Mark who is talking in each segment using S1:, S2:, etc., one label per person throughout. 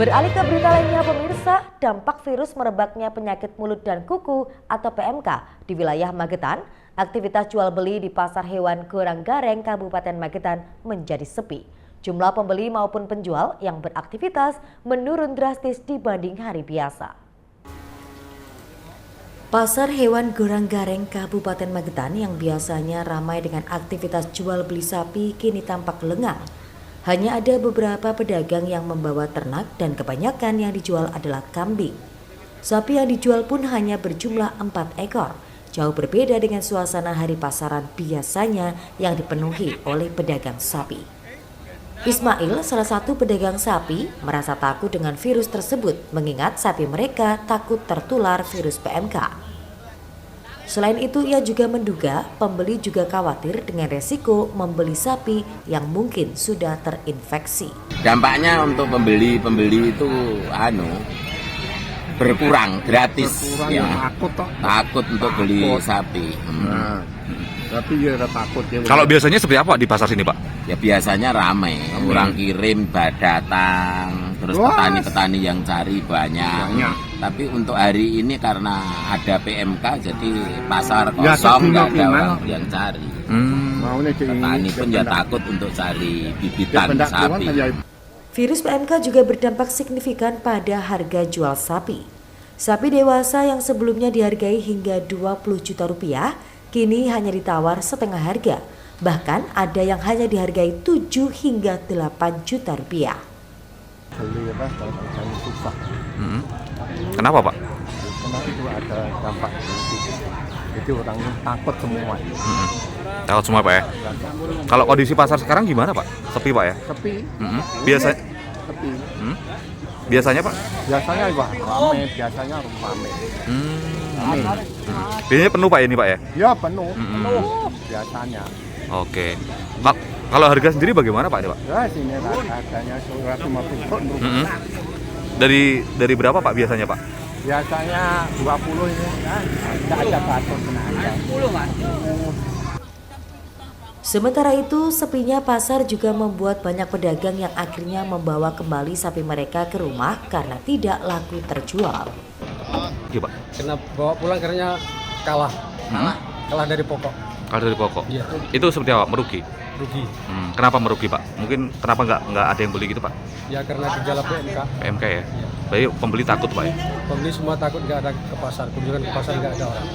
S1: Beralih ke berita lainnya pemirsa, dampak virus merebaknya penyakit mulut dan kuku atau PMK di wilayah Magetan, aktivitas jual beli di pasar hewan Goranggareng Kabupaten Magetan menjadi sepi. Jumlah pembeli maupun penjual yang beraktivitas menurun drastis dibanding hari biasa. Pasar hewan Goranggareng Kabupaten Magetan yang biasanya ramai dengan aktivitas jual beli sapi kini tampak lengang. Hanya ada beberapa pedagang yang membawa ternak dan kebanyakan yang dijual adalah kambing. Sapi yang dijual pun hanya berjumlah 4 ekor. Jauh berbeda dengan suasana hari pasaran biasanya yang dipenuhi oleh pedagang sapi. Ismail, salah satu pedagang sapi, merasa takut dengan virus tersebut mengingat sapi mereka takut tertular virus PMK. Selain itu, ia juga menduga pembeli juga khawatir dengan resiko membeli sapi yang mungkin sudah terinfeksi.
S2: Dampaknya untuk pembeli itu berkurang gratis ya. Takut untuk beli sapi.
S3: Tapi ya takut ya.
S4: Kalau biasanya seperti apa di pasar sini, Pak?
S2: Ya biasanya ramai, orang kirim datang, terus petani-petani yang cari banyak. Tapi untuk hari ini karena ada PMK jadi pasar kosong, nggak ada orang yang cari. Petani pun ya takut untuk cari bibitan sapi.
S1: Virus PMK juga berdampak signifikan pada harga jual sapi. Sapi dewasa yang sebelumnya dihargai hingga 20 juta rupiah, kini hanya ditawar setengah harga. Bahkan ada yang hanya dihargai 7 hingga 8 juta rupiah.
S3: Susah.
S4: Kenapa, Pak?
S3: Karena itu ada dampak jadi orang takut semua.
S4: Takut semua, Pak ya? Kalau kondisi pasar sekarang gimana, Pak? Sepi, Pak ya?
S3: Sepi.
S4: Biasanya?
S3: Sepi.
S4: Biasanya, Pak?
S3: Biasanya ramai, biasanya ramai.
S4: Biasanya penuh, Pak, ini, Pak ya?
S3: Ya penuh. Biasanya.
S4: Oke. Kalau harga sendiri bagaimana, Pak, ini, Pak?
S3: Ya sini harganya 150 rupiah.
S4: Dari berapa, Pak, biasanya, Pak?
S3: Biasanya 20 ini kan. Tidak ada batas kenaikan. 10, Mas.
S1: Sementara itu, sepinya pasar juga membuat banyak pedagang yang akhirnya membawa kembali sapi mereka ke rumah karena tidak laku terjual.
S4: Iya, Pak.
S5: Kena bawa pulang karena kalah dari pokok.
S4: Kalau dari pokok?
S5: Iya.
S4: Itu seperti apa? Merugi?
S5: Rugi.
S4: Kenapa merugi, Pak? Mungkin kenapa nggak ada yang beli gitu, Pak?
S5: Ya karena gejala PMK.
S4: PMK ya?
S5: Iya.
S4: Berarti pembeli takut, Pak ya?
S5: Pembeli semua takut nggak ada ke pasar, kunjungan ke pasar nggak ada orang.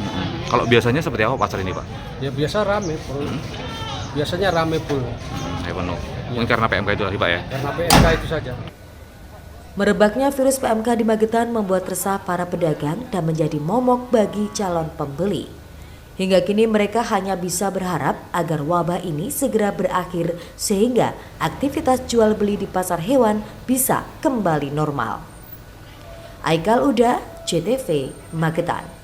S4: Kalau biasanya seperti apa pasar ini, Pak?
S5: Ya biasa rame, biasanya rame full.
S4: Saya penuh. Mungkin karena PMK itu tadi, Pak ya?
S5: Karena PMK itu saja.
S1: Merebaknya virus PMK di Magetan membuat resah para pedagang dan menjadi momok bagi calon pembeli. Hingga kini mereka hanya bisa berharap agar wabah ini segera berakhir sehingga aktivitas jual beli di pasar hewan bisa kembali normal. Aikal Uda, JTV, Magetan.